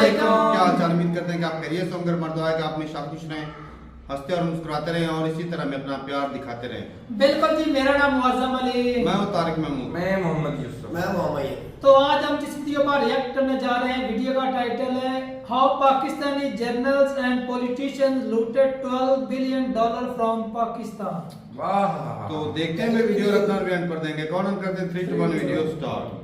अस्सलामुअलैकुम। क्या हाल चाल, उम्मीद करते हैं कि आप खैरियत से होंगे। मर्द आए कि आप हमेशा खुश रहें, हंसते और मुस्कुराते रहें और इसी तरह में अपना प्यार दिखाते रहें। बिल्कुल जी, मेरा नाम मुअज़्ज़म अली। मैं हूं तारिक महमूद। मैं मोहम्मद यूसुफ। मैं मोहम्मद। तो आज हम जिस वीडियो का रिएक्ट करने जा रहे हैं, वीडियो का टाइटल है how Pakistani journals and politicians looted $12 billion from Pakistan. वाह। तो देखते हैं, मैं वीडियो अपना रिएक्ट कर देंगे। कौन हम करते हैं 3 2 1 वीडियो स्टार्ट।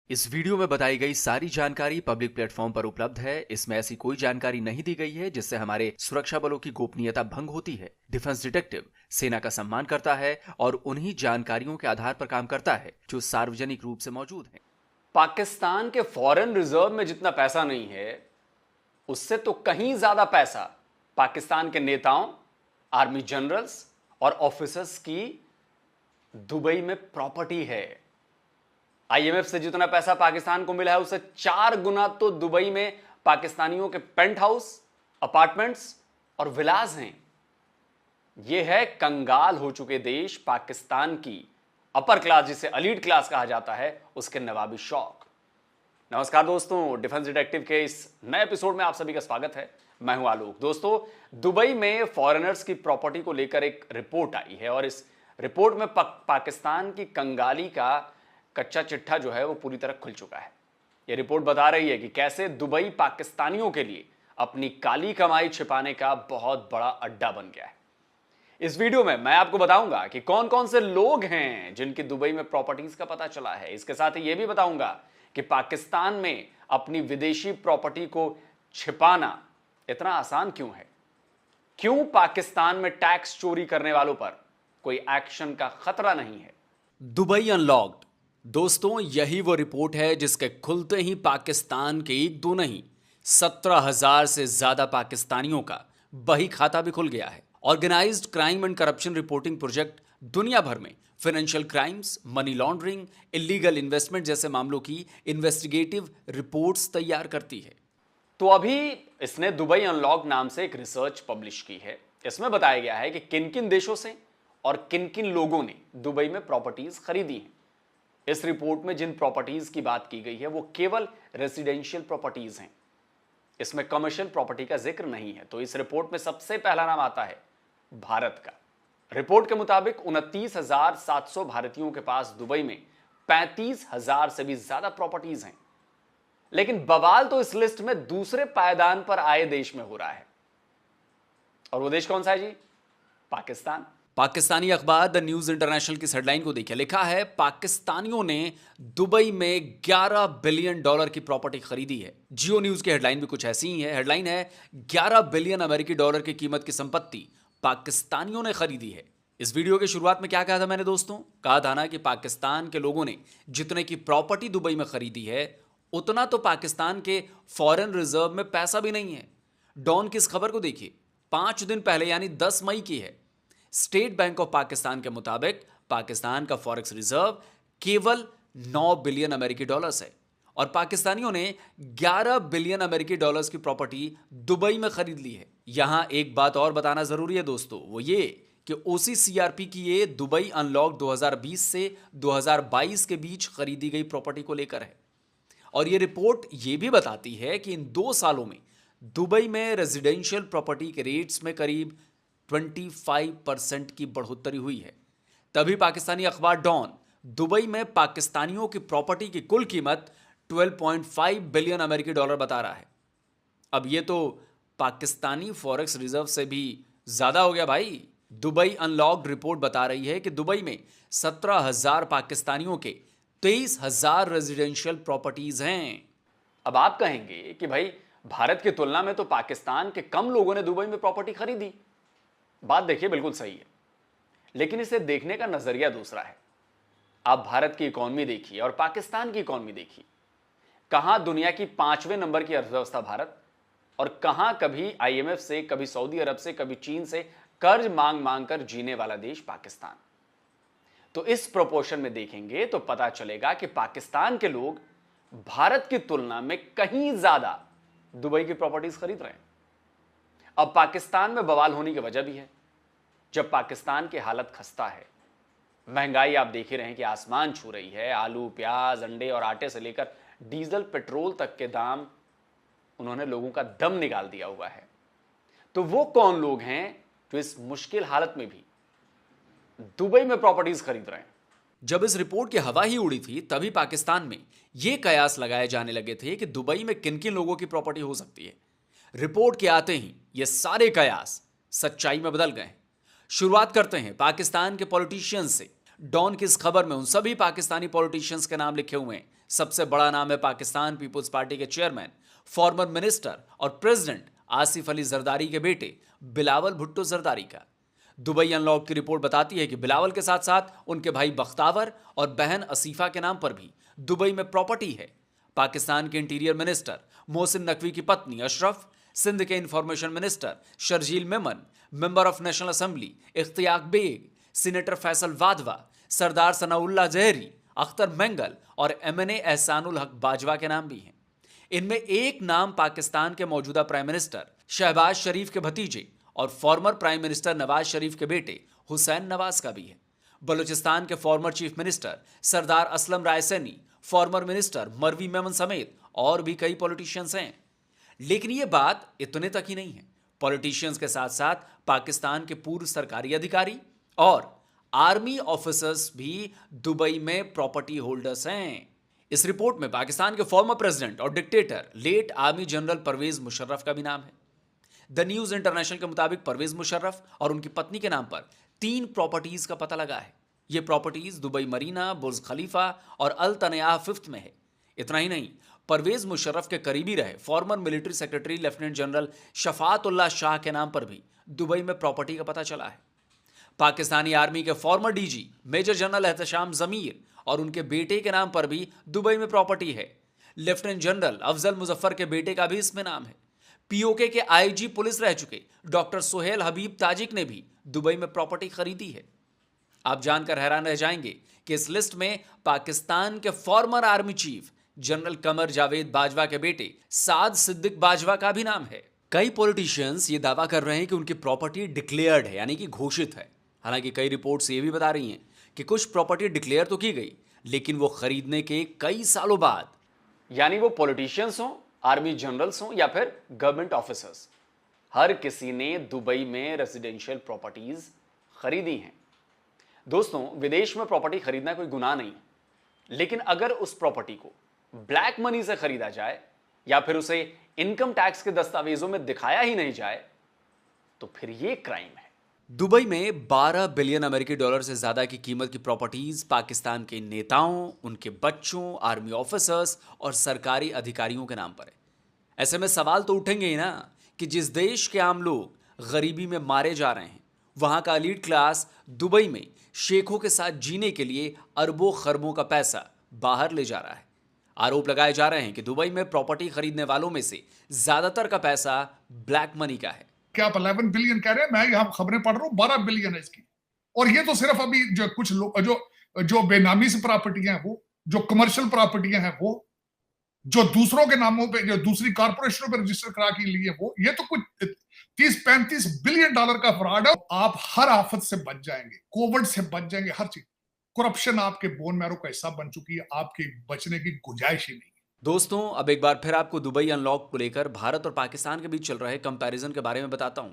इस वीडियो में बताई गई सारी जानकारी पब्लिक प्लेटफॉर्म पर उपलब्ध है। इसमें ऐसी कोई जानकारी नहीं दी गई है जिससे हमारे सुरक्षा बलों की गोपनीयता भंग होती है। डिफेंस डिटेक्टिव सेना का सम्मान करता है और उन्हीं जानकारियों के आधार पर काम करता है जो सार्वजनिक रूप से मौजूद हैं। पाकिस्तान के फॉरेन रिजर्व में जितना पैसा नहीं है, उससे तो कहीं ज्यादा पैसा पाकिस्तान के नेताओं, आर्मी जनरल्स और ऑफिसर्स की दुबई में प्रॉपर्टी है। आईएमएफ से जितना पैसा पाकिस्तान को मिला है, उससे 4 गुना तो दुबई में पाकिस्तानियों के पेंट हाउस, अपार्टमेंट्स और विलास हैं। यह है कंगाल हो चुके देश पाकिस्तान की अपर क्लास, जिसे एलीट क्लास कहा जाता है, उसके नवाबी शौक। नमस्कार दोस्तों, डिफेंस डिटेक्टिव के इस नए एपिसोड में आप सभी का स्वागत है। मैं हूं आलोक। दोस्तों, दुबई में फॉरेनर्स की प्रॉपर्टी को लेकर एक रिपोर्ट आई है और इस रिपोर्ट में पाकिस्तान की कंगाली का कच्चा चिट्ठा जो है वो पूरी तरह खुल चुका है। यह रिपोर्ट बता रही है कि कैसे दुबई पाकिस्तानियों के लिए अपनी काली कमाई छिपाने का बहुत बड़ा अड्डा बन गया है। इस वीडियो में मैं आपको बताऊंगा कि कौन कौन से लोग हैं जिनकी दुबई में प्रॉपर्टीज का पता चला है। इसके साथ ही यह भी बताऊंगा कि पाकिस्तान में अपनी विदेशी प्रॉपर्टी को छिपाना इतना आसान क्यों है, क्यों पाकिस्तान में टैक्स चोरी करने वालों पर कोई एक्शन का खतरा नहीं है। Dubai unlocked. दोस्तों, यही वो रिपोर्ट है जिसके खुलते ही पाकिस्तान के एक दो नहीं 17,000 से ज्यादा पाकिस्तानियों का बही खाता भी खुल गया है। Organised crime and corruption reporting project दुनिया भर में financial crimes, money laundering, illegal investment जैसे मामलों की इन्वेस्टिगेटिव रिपोर्ट्स तैयार करती है। तो अभी इसने दुबई अनलॉक नाम से एक रिसर्च पब्लिश की है। इसमें बताया गया है कि किन किन देशों से और किन किन लोगों ने दुबई में प्रॉपर्टीज खरीदी हैं। इस रिपोर्ट में जिन प्रॉपर्टीज की बात की गई है वो केवल रेसिडेंशियल प्रॉपर्टीज हैं। इसमें कमर्शियल प्रॉपर्टी का जिक्र नहीं है। तो इस रिपोर्ट में सबसे पहला नाम आता है भारत का। रिपोर्ट के मुताबिक 29,700 भारतीयों के पास दुबई में 35,000 से भी ज्यादा प्रॉपर्टीज हैं। लेकिन बवाल तो इस लिस्ट में दूसरे पायदान पर आए देश में हो रहा है। और वो देश कौन सा है जी? पाकिस्तान। पाकिस्तानी अखबार द न्यूज इंटरनेशनल की हेडलाइन को देखिए। लिखा है, पाकिस्तानियों ने दुबई में $11 बिलियन की प्रॉपर्टी खरीदी है। जियो न्यूज की हेडलाइन भी कुछ ऐसी ही है। हेडलाइन है, $11 बिलियन अमेरिकी डॉलर की कीमत की संपत्ति पाकिस्तानियों ने खरीदी है। इस वीडियो की शुरुआत में क्या कहा था मैंने दोस्तों? कहा था ना कि पाकिस्तान के लोगों ने जितने की प्रॉपर्टी दुबई में खरीदी है, उतना तो पाकिस्तान के फॉरेन रिजर्व में पैसा भी नहीं है। डॉन की इस खबर को देखिए, 5 दिन पहले यानी 10 मई की है। स्टेट बैंक ऑफ पाकिस्तान के मुताबिक पाकिस्तान का फॉरेक्स रिजर्व केवल $9 बिलियन अमेरिकी डॉलर्स है और पाकिस्तानियों ने $11 बिलियन अमेरिकी डॉलर्स की प्रॉपर्टी दुबई में खरीद ली है। यहां एक बात और बताना जरूरी है दोस्तों, वो ये कि OCCRP की ये दुबई अनलॉक 2020 से 2022 के बीच खरीदी गई प्रॉपर्टी को लेकर है। और ये रिपोर्ट ये भी बताती है कि इन 2 सालों में दुबई में रेजिडेंशियल प्रॉपर्टी के रेट्स में करीब 25% की बढ़ोतरी हुई है। तभी पाकिस्तानी अखबार डॉन दुबई में पाकिस्तानियों की प्रॉपर्टी की कुल कीमत 12.5 बिलियन अमेरिकी डॉलर बता रहा है। अब ये तो पाकिस्तानी फॉरेक्स रिजर्व से भी ज्यादा हो गया भाई। दुबई अनलॉक्ड रिपोर्ट बता रही है कि दुबई में 17,000 पाकिस्तानियों के 23,000 रेजिडेंशियल प्रॉपर्टीज हैं। अब आप कहेंगे कि भाई भारत की तुलना में तो पाकिस्तान के कम लोगों ने दुबई में प्रॉपर्टी खरीदी। बात देखिए, बिल्कुल सही है, लेकिन इसे देखने का नजरिया दूसरा है। आप भारत की इकॉनमी देखिए और पाकिस्तान की इकॉनमी देखिए। कहां दुनिया की 5वें नंबर की अर्थव्यवस्था भारत, और कहां कभी आईएमएफ से, कभी सऊदी अरब से, कभी चीन से कर्ज मांग मांग कर जीने वाला देश पाकिस्तान। तो इस प्रोपोर्शन में देखेंगे तो पता चलेगा कि पाकिस्तान के लोग भारत की तुलना में कहीं ज्यादा दुबई की प्रॉपर्टीज खरीद रहे हैं। अब पाकिस्तान में बवाल होने की वजह भी है। जब पाकिस्तान की हालत खस्ता है, महंगाई आप देख ही रहे हैं कि आसमान छू रही है, आलू, प्याज, अंडे और आटे से लेकर डीजल, पेट्रोल तक के दाम उन्होंने लोगों का दम निकाल दिया हुआ है। तो वो कौन लोग हैं जो इस मुश्किल हालत में भी दुबई में प्रॉपर्टीज खरीद रहे हैं? जब इस रिपोर्ट की हवा ही उड़ी थी, तभी पाकिस्तान में यह कयास लगाए जाने लगे थे कि दुबई में किन किन लोगों की प्रॉपर्टी हो सकती है। रिपोर्ट के आते ही ये सारे कयास सच्चाई में बदल गए। शुरुआत करते हैं पाकिस्तान के पॉलिटिशियंस से। डॉन की इस खबर में उन सभी पाकिस्तानी पॉलिटिशियंस के नाम लिखे हुए हैं। सबसे बड़ा नाम है पाकिस्तान पीपुल्स पार्टी के चेयरमैन, फॉर्मर मिनिस्टर और प्रेसिडेंट आसिफ अली जरदारी के बेटे बिलावल भुट्टो जरदारी का। दुबई अनलॉक की रिपोर्ट बताती है कि बिलावल के साथ साथ उनके भाई बख्तावर और बहन असीफा के नाम पर भी दुबई में प्रॉपर्टी है। पाकिस्तान के इंटीरियर मिनिस्टर मोहसिन नकवी की पत्नी अशरफ, सिंध के information minister Sharjeel Memon, member of national assembly Ishtiaq Baig, senator Faisal Vawda, Sardar Sanaullah Zehri, Akhtar Mengal और एमएनए एहसानुल हक बाजवा के नाम भी हैं। इनमें एक नाम पाकिस्तान के मौजूदा प्राइम मिनिस्टर शहबाज शरीफ के भतीजे और former prime minister Nawaz Sharif के बेटे हुसैन नवाज का भी है। बलूचिस्तान के फॉर्मर चीफ मिनिस्टर सरदार असलम रायसैनी, फॉर्मर मिनिस्टर मरवी मेमन समेत और भी कई पॉलिटिशियंस हैं। लेकिन ये बात इतने तक ही नहीं है। पॉलिटिशियंस के साथ साथ पाकिस्तान के पूर्व सरकारी अधिकारी और आर्मी ऑफिसर्स भी दुबई में प्रॉपर्टी होल्डर्स हैं। इस रिपोर्ट में पाकिस्तान के फॉर्मर प्रेसिडेंट और dictator late army general Pervez Musharraf का भी नाम है। द न्यूज इंटरनेशनल के मुताबिक परवेज मुशर्रफ और उनकी पत्नी के नाम पर 3 प्रॉपर्टीज का पता लगा है। ये प्रॉपर्टीज दुबई मरीना, बुर्ज खलीफा और अल तनयाह 5th में है। इतना ही नहीं, परवेज मुशर्रफ के करीबी रहे former military secretary lieutenant general Shafaatullah Shah के नाम पर भी दुबई में प्रॉपर्टी का पता चला है। पाकिस्तानी आर्मी के former DG major general Ehtisham Zameer और उनके बेटे के नाम पर भी दुबई में प्रॉपर्टी है। लेफ्टिनेंट जनरल अफजल मुजफ्फर के बेटे का भी इसमें नाम है। पीओके के आईजी पुलिस रह चुके डॉक्टर सुहेल हबीब ताजिक ने भी दुबई में प्रॉपर्टी खरीदी है। आप जानकर हैरान रह जाएंगे कि इस लिस्ट में पाकिस्तान के farmer army chief general Qamar Javed Bajwa के बेटे साद सिद्दीक बाजवा का भी नाम है। कई पॉलिटिशियंस ये दावा कर रहे हैं कि उनकी प्रॉपर्टी डिक्लेयर्ड है, यानी कि घोषित है। हालांकि कई रिपोर्ट्स ये भी बता रही हैं कि कुछ प्रॉपर्टी डिक्लेयर तो की गई, लेकिन वो खरीदने के कई सालों बाद, यानी वो पॉलिटिशियंस हों, आर्मी जनरल्स हों या फिर गवर्नमेंट ऑफिसर्स, हर किसी ने दुबई में रेजिडेंशियल प्रॉपर्टीज खरीदी हैं। दोस्तों, विदेश में प्रॉपर्टी खरीदना कोई गुनाह नहीं, लेकिन अगर उस प्रॉपर्टी को ब्लैक मनी से खरीदा जाए या फिर उसे इनकम टैक्स के दस्तावेजों में दिखाया ही नहीं जाए तो फिर यह क्राइम है। दुबई में 12 बिलियन अमेरिकी डॉलर से ज्यादा की कीमत की प्रॉपर्टीज पाकिस्तान के नेताओं, उनके बच्चों, आर्मी ऑफिसर्स और सरकारी अधिकारियों के नाम पर है। ऐसे में सवाल तो उठेंगे ही ना कि जिस देश के आम लोग गरीबी में मारे जा रहे हैं, वहां का एलीट क्लास दुबई में शेखों के साथ जीने के लिए अरबों खरबों का पैसा बाहर ले जा रहा है। आरोप लगाए जा रहे हैं कि दुबई में प्रॉपर्टी खरीदने वालों में से ज्यादातर का पैसा ब्लैक मनी का है। क्या आप 11 बिलियन कह रहे हैं? मैं यहाँ खबरें पढ़ रहा हूँ 12 बिलियन है इसकी। और ये तो सिर्फ अभी जो कुछ लोग जो बेनामी से प्रॉपर्टियां हैं, वो जो कमर्शियल प्रॉपर्टियां हैं, वो जो दूसरों के नामों पे, जो दूसरी कारपोरेशनों पे रजिस्टर करा के लिए, वो ये तो कुछ 30-35 बिलियन डॉलर का फ्रॉड है। आप हर आफत से बच जाएंगे, कोविड से बच जाएंगे, हर चीज। करप्शन आपके बोन मैरो का हिस्सा बन चुकी है, आपके बचने की गुंजाइश ही नहीं। दोस्तों, अब एक बार फिर आपको दुबई अनलॉक को लेकर भारत और पाकिस्तान के बीच चल रहे कंपैरिजन के बारे में बताता हूं।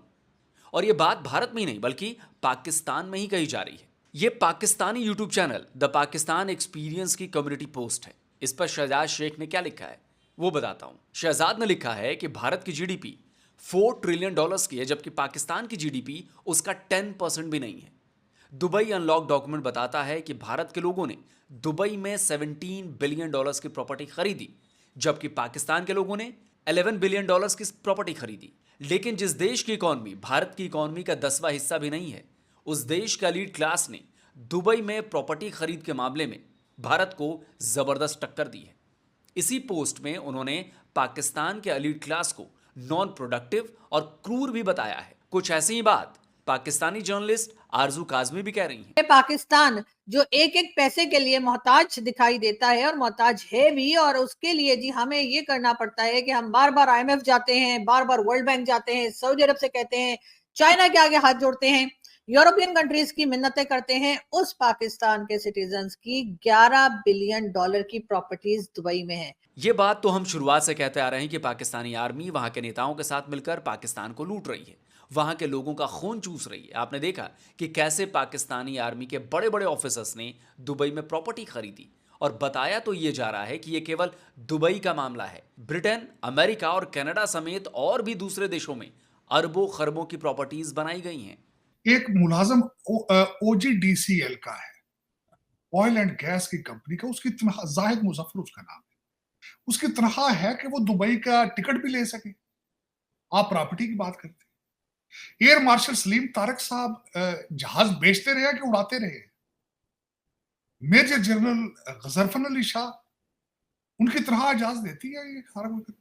और यह बात भारत में ही नहीं बल्कि पाकिस्तान में ही कही जा रही है। यह Pakistani YouTube channel the Pakistan experience की कम्युनिटी पोस्ट है। इस पर शहजाद शेख ने क्या लिखा है वो बताता हूं। शहजाद ने लिखा है कि भारत की जीडीपी 4 ट्रिलियन डॉलर्स की है, जबकि पाकिस्तान की जीडीपी उसका 10% भी नहीं है। दुबई अनलॉक डॉक्यूमेंट बताता है कि भारत के लोगों ने दुबई में 17 बिलियन डॉलर्स की प्रॉपर्टी खरीदी, जबकि पाकिस्तान के लोगों ने 11 बिलियन डॉलर्स की प्रॉपर्टी खरीदी। लेकिन जिस देश की इकॉनमी भारत की इकॉनमी का 10वां हिस्सा भी नहीं है, उस देश का एलीट क्लास ने दुबई में प्रॉपर्टी खरीद के मामले में भारत को जबरदस्त टक्कर दी है। इसी पोस्ट में उन्होंने पाकिस्तान के एलीट क्लास को नॉन प्रोडक्टिव और क्रूर भी बताया है। कुछ ऐसी ही बात पाकिस्तानी जर्नलिस्ट आरजू काजमी भी कह रही हैं। पाकिस्तान जो एक एक पैसे के लिए मोहताज दिखाई देता है और मोहताज है भी, और उसके लिए जी हमें ये करना पड़ता है कि हम बार बार IMF जाते हैं, बार बार वर्ल्ड बैंक जाते हैं, सऊदी अरब से कहते हैं, चाइना के आगे हाथ जोड़ते हैं यूरोपियन कंट्रीज की मिन्नतें करते हैं उस पाकिस्तान के सिटीजन्स की 11 बिलियन डॉलर की प्रॉपर्टीज दुबई में है। ये बात तो हम शुरुआत से कहते आ रहे हैं कि पाकिस्तानी आर्मी वहां के नेताओं के साथ मिलकर पाकिस्तान को लूट रही है, वहां के लोगों का खून चूस रही है। आपने देखा कि कैसे पाकिस्तानी आर्मी के बड़े बड़े ऑफिसर्स ने दुबई में प्रॉपर्टी खरीदी, और बताया तो ये जा रहा है कि ये केवल दुबई का मामला है। ब्रिटेन, अमेरिका और कनाडा समेत और भी दूसरे देशों में अरबों खरबों की प्रॉपर्टीज बनाई गई हैं। एक मुलाजम OGDCL का है, ऑयल एंड गैस की कंपनी का, उसकी तनख्वाह, जाहिद मुजफ्फर उसका नाम है, उसकी तनख्वाह है कि वो दुबई का टिकट भी ले सके। आप प्रॉपर्टी की बात करते हैं। एयर मार्शल सलीम तारक साहब जहाज बेचते रहे कि उड़ाते रहे? मेजर जनरल गजरफन अली शाह, उनकी तनख्वाह इजाजत देती है ये सारा कुछ।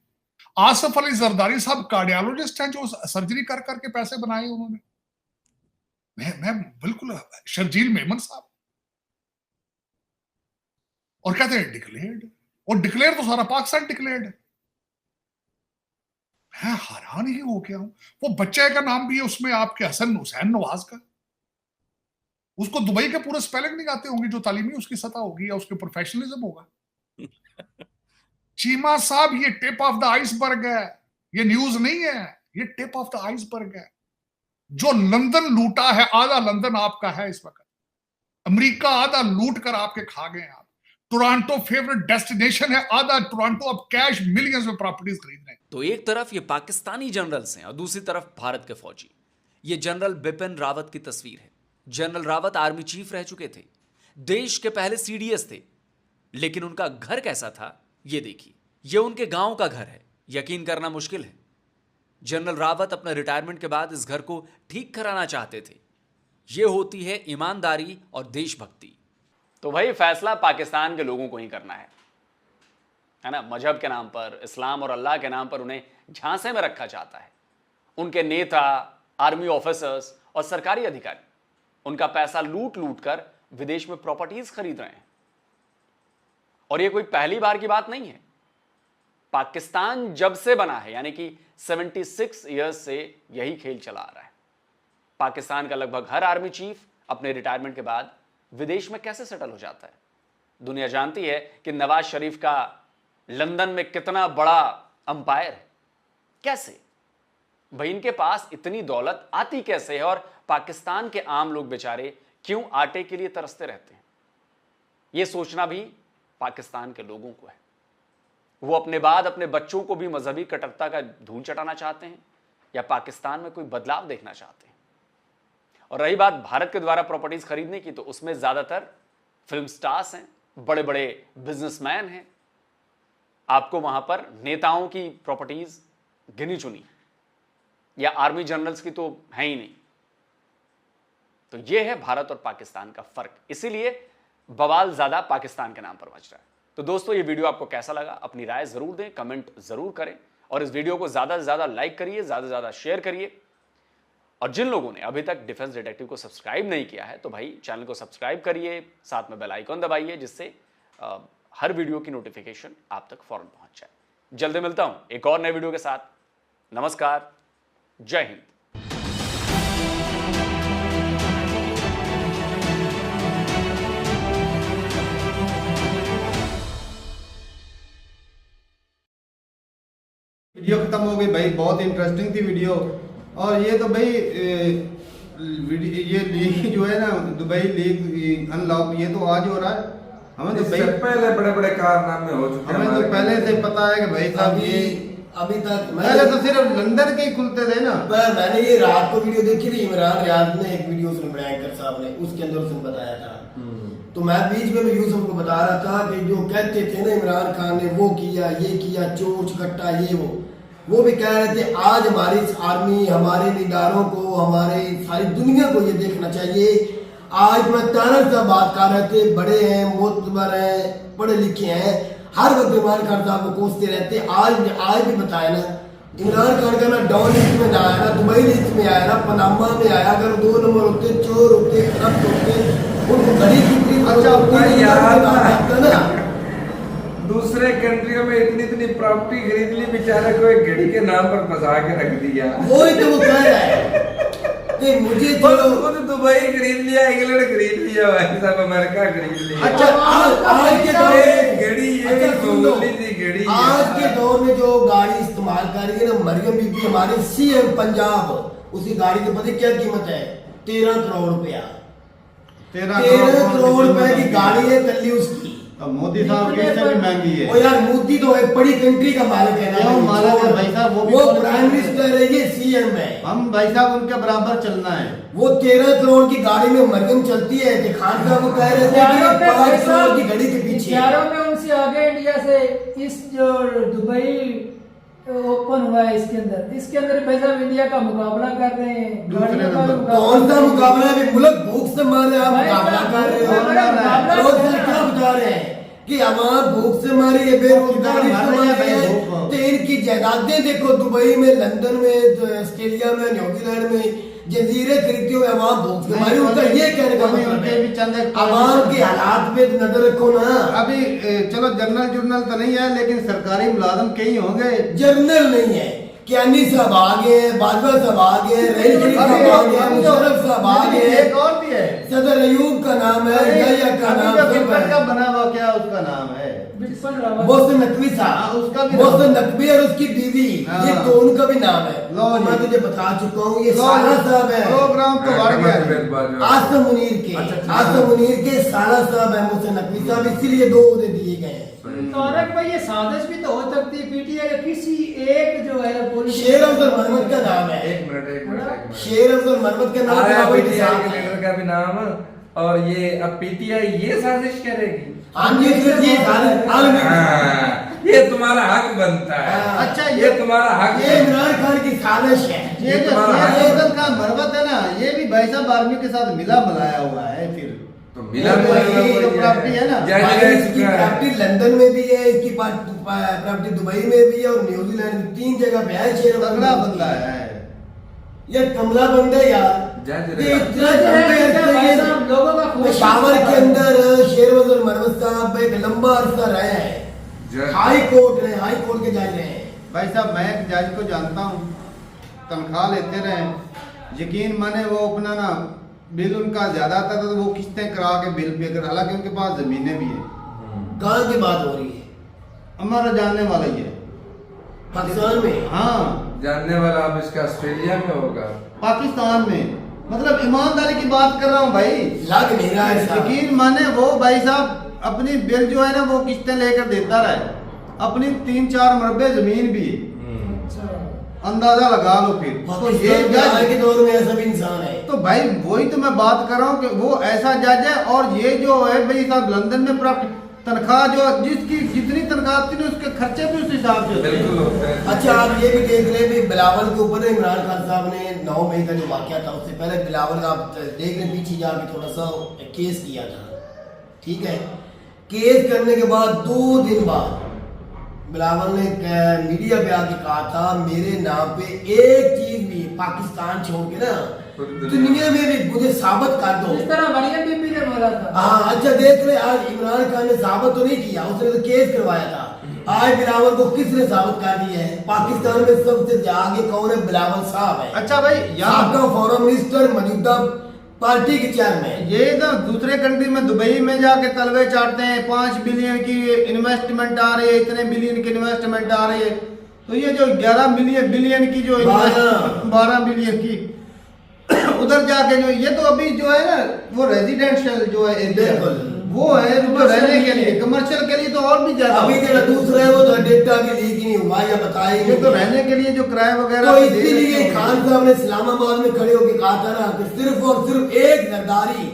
आसिफ अली जरदारी साहब कार्डियोलॉजिस्ट हैं जो सर्जरी कर करके पैसे बनाए उन्होंने। मैं बिल्कुल, शर्जील मेमन साहब, और कहते हैं डिक्लेयर्ड, और डिक्लेयर तो सारा पाकिस्तान डिक्लेयर्ड है। मैं हैरान ही हो गया हूं। वो बच्चे का नाम भी है उसमें आपके हसन हुसैन नवाज का, उसको दुबई के पूरे स्पेलिंग नहीं आते होंगे जो तालीमी उसकी सतह होगी या उसके प्रोफेशनलिज्म होगा। चीमा साहब, ये टिप ऑफ द आइसबर्ग है, ये न्यूज नहीं है, ये टिप ऑफ द आइसबर्ग है। जो लंदन लूटा है, आधा लंदन आपका है इस वक्त। अमेरिका आधा लूट कर आपके खा गए आप। टोरंटो फेवरेट डेस्टिनेशन है, आधा टोरंटो अब कैश मिलियंस में प्रॉपर्टीज खरीद रहे हैं। तो एक तरफ ये पाकिस्तानी जनरल्स हैं और दूसरी तरफ भारत के फौजी। ये जनरल बिपिन रावत की तस्वीर है। जनरल रावत आर्मी चीफ रह चुके थे, देश के पहले CDS थे, लेकिन उनका घर कैसा था ये देखिए। ये उनके गांव का घर है, यकीन करना मुश्किल है। जनरल रावत अपने रिटायरमेंट के बाद इस घर को ठीक कराना चाहते थे। ये होती है ईमानदारी और देशभक्ति। तो भाई फैसला पाकिस्तान के लोगों को ही करना है ना। मजहब के नाम पर, इस्लाम और अल्लाह के नाम पर उन्हें झांसे में रखा जाता है। उनके नेता, आर्मी ऑफिसर्स और सरकारी अधिकारी उनका पैसा लूट लूट कर विदेश में प्रॉपर्टीज खरीद रहे हैं। और यह कोई पहली बार की बात नहीं है। पाकिस्तान जब से बना है, यानी कि 76 ईयर्स से यही खेल चला आ रहा है। पाकिस्तान का लगभग हर आर्मी चीफ अपने रिटायरमेंट के बाद विदेश में कैसे सेटल हो जाता है। दुनिया जानती है कि नवाज शरीफ का लंदन में कितना बड़ा अंपायर है। कैसे भाई, इनके पास इतनी दौलत आती कैसे है, और पाकिस्तान के आम लोग बेचारे क्यों आटे के लिए तरसते रहते हैं? यह सोचना भी पाकिस्तान के लोगों को है। वो अपने बाद अपने बच्चों को भी मजहबी कट्टरता का धूल चटाना चाहते हैं, या पाकिस्तान में कोई बदलाव देखना चाहते हैं। और रही बात भारत के द्वारा प्रॉपर्टीज खरीदने की, तो उसमें ज्यादातर फिल्म स्टार्स हैं, बड़े बड़े बिजनेसमैन हैं। आपको वहां पर नेताओं की प्रॉपर्टीज गिनी चुनी, या आर्मी जनरल्स की तो है ही नहीं। तो यह है भारत और पाकिस्तान का फर्क। इसीलिए बवाल ज्यादा पाकिस्तान के नाम पर मच रहा है। तो दोस्तों, ये वीडियो आपको कैसा लगा अपनी राय जरूर दें, कमेंट जरूर करें, और इस वीडियो को ज्यादा से ज्यादा लाइक करिए, ज्यादा से ज्यादा शेयर करिए। और जिन लोगों ने अभी तक डिफेंस डिटेक्टिव को सब्सक्राइब नहीं किया है, तो भाई चैनल को सब्सक्राइब करिए, साथ में बेल आइकन दबाइए, जिससे हर वीडियो की नोटिफिकेशन आप तक फौरन पहुंच जाए। जल्दी मिलता हूं एक और नए वीडियो के साथ। नमस्कार, जय हिंद। वीडियो खत्म हो गई भाई, बहुत इंटरेस्टिंग थी वीडियो। और ये तो भाई ये लीक जो है ना, दुबई लीक अनलॉक, ये तो आज हो रहा है। हमें तो भाई पहले बड़े बड़े कारनामे हो चुके हैं। हमें तो पहले से पता है कि भाई साहब ये अभी तक पहले तो सिर्फ लंदन के ही खुलते थे ना। पर मैंने ये रात को वीडियो देखी थी, इमरान रियाज ने एक वीडियो उसने बनाया, एंकर साहब ने, उसके अंदर उसने बताया था। तो मैं बीच में यूसुफ को बता रहा था कि जो कहते थे ना इमरान खान ने वो किया, ये किया, चोर चकट्टा, ये वो भी कह रहे थे। आज हमारी आर्मी, हमारे इदारों को, हमारे सारी दुनिया को ये देखना चाहिए। आज मैं तारक साहब बात कर रहे थे, बड़े हैं, मोतबर हैं, पढ़े लिखे हैं, हर वक्त इमरान खान साहब को कोसते रहते। आज भी बताया ना, इमरान खान का ना डॉन लिस्ट में ना आया, ना दुबई लिस्ट में आया, ना पनामा में आया। अगर 2 नंबर होते, चोर होते, करप्ट होते, उनको घड़ी की दूसरे कंट्रियों में इतनी प्रॉपर्टी खरीद ली, बेचारे को एक घड़ी के नाम पर फंसा के रख दिया। वही तो वो कह रहा है। नहीं मुझे खुद चलो खुद दुबई खरीद लिया, इंग्लैंड खरीद लिया, भाई साहब अमेरिका खरीद लिया। अच्छा आज के दौर में घड़ी ये अच्छा, सुन लो, मामूली सी घड़ी है। आज के दौर में जो गाड़ी इस्तेमाल कर रही है ना मरियम बीबी हमारे सीएम पंजाब, उसकी गाड़ी की पता है क्या कीमत है? 13 करोड़ रुपया। 13 करोड़ रुपए की गाड़ी है कल्ली उसकी। अब मोदी साहब की इससे भी महंगी है। ओ यार मोदी तो एक बड़ी कंट्री का मालिक है ना, क्यों मालिक है भाई साहब? वो प्राइम मिनिस्टर है, ये सीएम है। हम भाई साहब उनके बराबर चलना है। वो 13 करोड़ की गाड़ी में मरियम चलती है कि खान साहब को कह रहे थे कि 5 करोड़ की घड़ी के पीछे। हथियारों में उनसे आगे इंडिया से इस जो दुबई ओपन हुआ है इसके अंदर भाई साहब इंडिया का मुकाबला कर रहे हैं। गाड़ियों का भी मुकाबला कौन सा कर रहे हैं। मुकाबला है? मुल्क भूख से मर रहे हैं, आप भाई मुकाबला साहब, कर रहे मुकाबला हो। रोज क्या बता रहे हैं कि आवाम भूख से मर रही है, बेरोजगारी से मर रही है। तो इनकी जायदादें देखो, दुबई में, लंदन में, ऑस्ट्रेलिया में, न्यूजीलैंड में जजीरे खरीदते हुए आवाम भूख से मरी। उनका ये कहने का मतलब है आवाम के हालात पे नजर रखो ना। अभी चलो जनरल जुर्नल तो नहीं है, लेकिन सरकारी मुलाजम कई होंगे। जर्नल नहीं है, कियानी साहब आ गए, बाजवा साहब आ गए, रहीम शरीफ साहब आ गए, मुशर्रफ साहब आ गए, एक और भी है, सदर अयूब का नाम है, यहया का नाम क्रिकेट का है, बना हुआ क्या उसका नाम है? बिल्कुल रावत। मोहसिन नकवी हाँ, साहब, उसका भी मोहसिन नाम। नकवी और उसकी बीवी, हाँ। ये दोनों का भी नाम है। लो जी। मैं तुझे बता चुका हूँ, ये लो साला जी, साहब है, प्रोग्राम तो बढ़ गया। आसम मुनीर के, आसम मुनीर के साला साहब है मोहसिन नकवी साहब, इसीलिए 2 ओहदे दिए गए हैं। तारक भाई ये साजिश भी तो हो सकती है पीटीआई के किसी एक जो है शेर अफजल मरमत का नाम है, एक मिनट शेर अफजल मरमत का नाम आया है, पीटीआई के लीडर का भी नाम, और ये अब पीटीआई ये साजिश करेगी। हाँ जी, ये साजिश ये तुम्हारा हक बनता है। अच्छा, ये तुम्हारा हक ये है। इमरान खान की साजिश है। ये जो तुम्हारा हाथ शेर है। अफजल खान मरवत है ना, ये भी भाई साहब आर्मी के साथ मिला मिलाया हुआ है। फिर तो मिला ये मिला वही तो प्रॉपर्टी है ना। जय भाई, जय इसकी शुक्र है। प्रॉपर्टी लंदन में भी है, इसकी प्रॉपर्टी दुबई में भी है और न्यूजीलैंड में, 3 जगह पे है। शेर अफजल तगड़ा खान बंदा की। है। ये कमला बंदा है यार। जय जय ये राम। इतना भाई लंबे साहब लोगों का खून पेशावर के अंदर शेर अफजल मरवत साहब एक लंबा अरसा रहे हैं, जय। हाई कोर्ट रहे, हाई कोर्ट के जज रहे हैं। भाई साहब मैं एक जज को जानता हूँ, तनख्वाह लेते रहे, यकीन माने वो अपना ना बिल उनका ज्यादा आता था तो वो किस्तें करा के बिल पे कर, हालांकि उनके पास जमीनें भी हैं। कहाँ की बात हो रही है? हमारा जानने वाला ही है। पाकिस्तान में? हाँ, जानने वाला अब इसका ऑस्ट्रेलिया में होगा। पाकिस्तान में, मतलब ईमानदारी की बात कर रहा हूँ भाई। लग नहीं रहा है साहब। यकीन माने वो भाई साहब अपनी बिल जो है ना वो किस्तें लेकर देता रहे, अपनी 3-4 मरबे जमीन भी, अंदाजा लगा लो फिर। तो ये पाकिस्तान के आज जज, के दौर में ऐसा भी इंसान है। तो भाई वही तो मैं बात कर रहा हूँ कि वो ऐसा जज है। और ये जो है भाई साहब लंदन में प्राप्त तनख्वाह जो जिसकी जितनी तनख्वाह आती है उसके खर्चे भी उस हिसाब से होते हैं। बिल्कुल होता है। अच्छा, आप ये भी देख रहे हैं भी बिलावल के ऊपर इमरान खान साहब ने 9 मई का जो वाकया था उससे पहले बिलावल का आप देख रहे पीछे जाके थोड़ा सा केस किया था, ठीक है। केस करने के बाद 2 दिन बाद बिलावल ने मीडिया पे आके कहा था मेरे नाम पे एक चीज भी पाकिस्तान छोड़ के ना दुनिया में भी मुझे साबित कर दो। इस तरह मरियम बीबी ने बोला था। हाँ, अच्छा देख रहे आज इमरान खान ने साबित तो नहीं किया, उसने तो केस करवाया था। आज बिलावल को किसने साबित कर दिया है? पाकिस्तान में सबसे आगे कौन है? बिलावल साहब है। अच्छा भाई, यहाँ आपका फॉरेन मिनिस्टर, मौजूदा पार्टी के चेयरमैन। ये तो दूसरे कंट्री में दुबई में जाके तलवे चाटते हैं, 5 बिलियन की इन्वेस्टमेंट आ रही है, इतने बिलियन की इन्वेस्टमेंट आ रही है। तो ये जो 11 बिलियन की जो 12 बिलियन की उधर जाके जो ये तो अभी जो है ना वो रेजिडेंशियल जो है एरिया वो है जो रहने के लिए, कमर्शियल के लिए तो और भी ज्यादा। अभी जो दूसरा है वो तो डेटा भी लीक ही नहीं हुआ या बताया ये तो रहने के लिए जो किराया वगैरह तो इसीलिए खान साहब ने इस्लामाबाद में खड़े होकर कहा था ना कि सिर्फ और सिर्फ एक जरदारी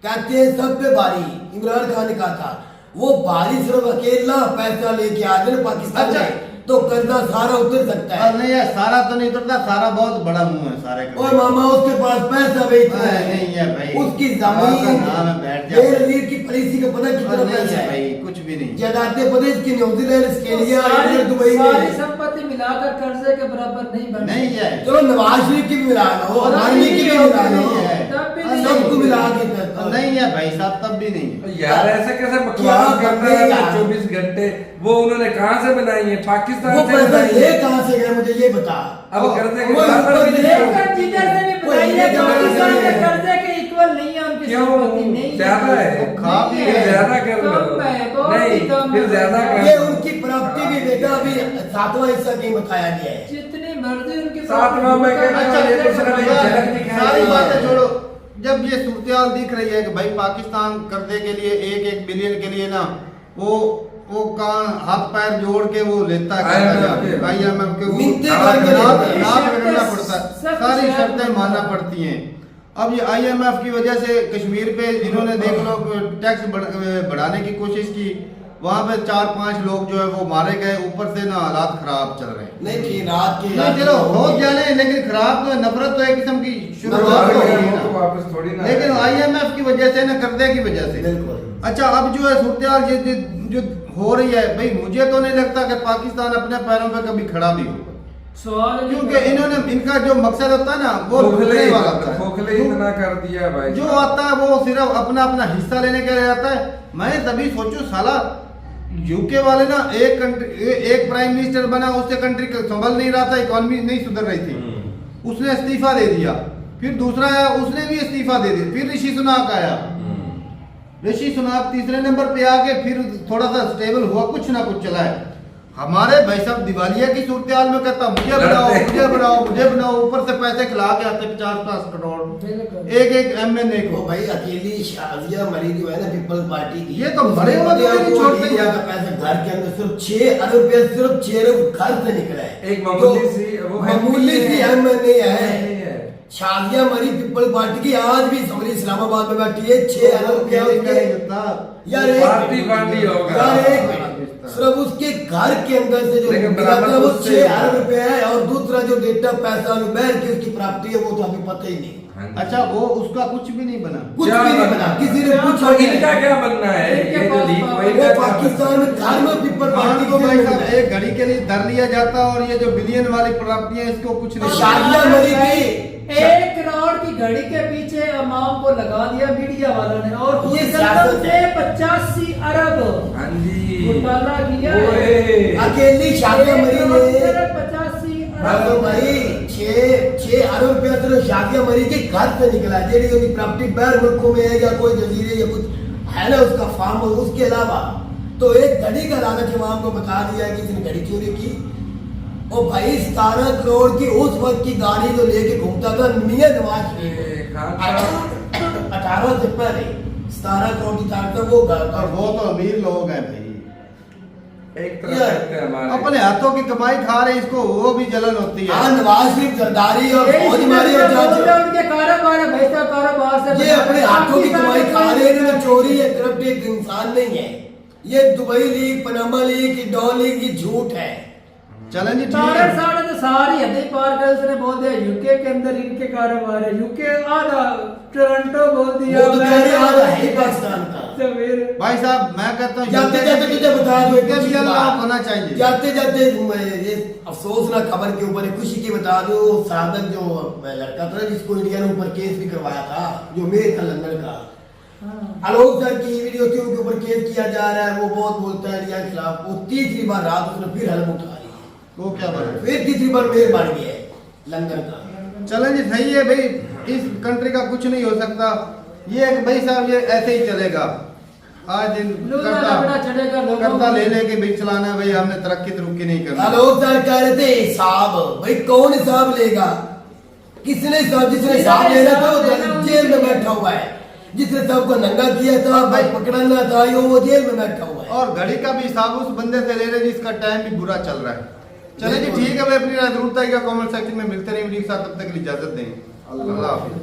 कहते हैं सब पे भारी। इमरान खान ने कहा था वो भारी सिर्फ अकेला पैसा लेके आ जाए पाकिस्तान में तो कर्जा सारा उतर सकता है। नहीं यार, सारा तो नहीं उतरता, सारा बहुत बड़ा मुंह है सारे का। और मामा उसके पास पैसा बेचना है नहीं है भाई, उसकी आपका जमीन नाम है, बैठ जा। बेनजीर की पॉलिसी का पता कितना नहीं पैसा है है भाई, कुछ भी नहीं। जायदादें पता इसकी न्यूजीलैंड, ऑस्ट्रेलिया, सारी इंग्लैंड, दुबई सारी में संपत्ति मिलाकर कर्जे के बराबर नहीं बन नहीं है। चलो नवाज शरीफ की भी मिला लो, अदानी की भी मिला लो, नहीं है। तब भी नहीं। सबको मिला के नहीं है भाई साहब, तब भी नहीं है। यार ऐसे कैसे बकवास करता है 24 घंटे? वो उन्होंने कहाँ से बनाई है? पाकिस्तान वो से पैसा बनाई ले है। कहाँ से गया मुझे ये बता। अब कर्जे के वो बराबर भी नहीं लेकर है। लेकर जिधर से भी बताइए पाकिस्तान के कर्जे के इक्वल नहीं है उनकी क्यों? संपत्ति, नहीं ज्यादा है। नहीं खा भी है। ज्यादा कर लो। कम है, बहुत ही नहीं, कम फिर है। ज्यादा कर ये उनकी प्रॉपर्टी भी बेटा अभी 7वां हिस्सा कहीं बताया गया है। जितनी मर्जी उनकी 7वां में प्रॉपर्टी अच्छा, ये कुछ ना नहीं, झलक दिखाई सारी दी बातें है। छोड़ो, जब ये सूरत दिख रही है कि भाई पाकिस्तान कर्जे के लिए 1-1 बिलियन के लिए ना वो कान हाथ पैर जोड़ के वो लेता है IMF के मिन्नतें नाक करके रगड़ना पड़ता है, सारी शर्तें मानना पड़ती हैं। अब ये IMF की वजह से कश्मीर पे इन्होंने देख लो टैक्स बढ़ाने की कोशिश की, वहाँ पे 4-5 लोग जो है वो मारे गए, ऊपर से ना हालात खराब चल रहे हैं। नहीं कि रात के नहीं चलो हो जाने, लेकिन खराब तो है, नफरत तो एक किस्म की शुरुआत हो गई ना। वापस थोड़ी ना लेकिन IMF की वजह से ना, कर्जे की वजह से। बिल्कुल। अच्छा अब जो है सूरत जो हो रही है, भाई मुझे तो नहीं लगता कि पाकिस्तान अपने पैरों पे कभी खड़ा भी होगा, सवाल है क्योंकि इन्होंने इनका जो मकसद होता है ना वो लूटने वाला होता है। खोखले इतना कर दिया है भाई। जो आता है वो सिर्फ अपना अपना हिस्सा लेने के लिए आता है। मैं तभी सोचूं साला यूके वाले ना एक प्राइम मिनिस्टर बना, उससे कंट्री संभल नहीं रहा था, इकोनॉमी नहीं सुधर रही थी, उसने इस्तीफा दे दिया। फिर दूसरा आया, उसने भी इस्तीफा दे दिया। फिर ऋषि सुनाक आया, ऋषि सुनाक तीसरे नंबर पे आके फिर थोड़ा सा स्टेबल हुआ, कुछ ना कुछ चला है। हमारे भाई साहब दिवालिया की सूरत हाल में कहता मुझे बनाओ मुझे बनाओ मुझे बनाओ, ऊपर से पैसे खिला के आते 50-50 करोड़ एक MNA वो को। भाई अकेली शाजिया मरी जो है ना पीपल्स पार्टी की, ये तो बड़े होते हैं, नहीं छोड़ते। पैसे घर के अंदर सिर्फ 6 अरब रुपया सिर्फ 6 अरब घर से निकला है। एक मामूली तो सी वो मामूली सी MNA है। नहीं है। शाजिया मरी पीपल्स पार्टी की आज भी समरी इस्लामाबाद में बैठी है। 6 अरब रुपया यार पार्टी बांटी होगा। यार एक सिर्फ उसके घर के अंदर से जो लेकिन निकला बराबर था वो उससे- 6 अरब रुपया है, और दूसरा जो डेटा पैसा बैर की उसकी प्राप्ति है वो तो हमें पता ही नहीं। अच्छा वो उसका कुछ भी नहीं बना। कुछ क्या भी नहीं बनना? बना, किसी ने पूछा और नहीं। इनका क्या बनना है? इनके ये जो पास लीक पावर वही वो का पाकिस्तान में घर में पीपल पार्टी को को भाई साहब एक घड़ी के लिए धर लिया जाता, और ये जो बिलियन वाली प्राप्तियां इसको कुछ नहीं। शादियां मरी थी। 1 करोड़ की घड़ी के पीछे अमाम को लगा दिया मीडिया वालों ने, और ये खुद सियासत से है। 85 अरब हाँ जी। घोटाला किया ओए। है। अकेली शादियां मरी ने 85 तो अरब भाई 6 अरब रुपया सिर्फ शादियां मरी के घर से निकला। जेडी उसकी प्रॉपर्टी बैर मुल्कों में है या कोई जजीरे या कुछ है ना उसका फार्म, उसके अलावा तो एक घड़ी का लालच इमाम को बता दिया कि इसने घड़ी चोरी की। और भाई 17 करोड़ की उस वक्त की गाड़ी जो लेके घूमता था मियां नवाज शरीफ, खान साहब 18 से पहले 17 करोड़ की ताकत वो और वो तो अमीर लोग हैं भाई, एक तरफ करते हैं हमारे अपने हाथों की कमाई खा रहे, इसको वो भी जलन होती है। हाँ नवाज शरीफ जरदारी और फौज मारी और बोल रहे जज उनके कारोबार है, भाई साहब कारोबार से ये अपने हाथों की कमाई खा रहे हैं। इन्होंने चोरी या करप्ट एक इंसान नहीं है। ये Dubai league, Panama league, doll league ये झूठ है। चलें जी ठीक साढ़े है। साढ़े तो सारी हदें पार कर उसने बोल दिया यूके के अंदर इनके कारोबार है, यूके आधा टोरंटो बोल दिया, वो तो कह रहे आधा है ही पाकिस्तान का। तो फिर भाई साहब मैं कहता हूँ जाते जाते तुझे बता दो एक भी अच्छी अल्लाह बात। होना चाहिए। जाते जाते ये अफसोसनाक खबर के ऊपर एक खुशी की बता दो, सादक जो लड़का था जिसको इंडिया ने ऊपर केस भी करवाया था, जो मेयर था लंदन का, आलोक सर की वीडियो के ऊपर केस किया जा रहा है। वो बहुत बोलता है इंडिया के खिलाफ। वो तीसरी बार रात उसने फिर हलम उठा ली, वो क्या बना। फिर तीसरी बार मेयर बन गया है लंदन का। चलें जी सही है भाई, इस कंट्री का कुछ नहीं हो सकता। ये है कि भाई साहब ये ऐसे ही चलेगा। आज लूजा लगना चढ़ेगा लोगों कर्जा को। ले लेके भी चलाना है भाई, हमने तरक्की तुरक्की नहीं करनी। आलोक सर कह रहे थे हिसाब, भाई कौन हिसाब लेगा? किसने हिसाब, जिसने हिसाब लेना था वो जेल में बैठा हुआ है। जिसने सबको नंगा किया था भाई पकड़ना था वो जेल में बैठा हुआ है। और घड़ी का भी हिसाब उस बंदे से ले रहे जिसका टाइम भी बुरा चल रहा है। चले जी ठीक है भाई, अपनी राय जरूर बताइएगा कमेंट सेक्शन में। मिलते रहे वीडियो के साथ, तब तक के लिए इजाजत दें। अल्लाह हाफिज़।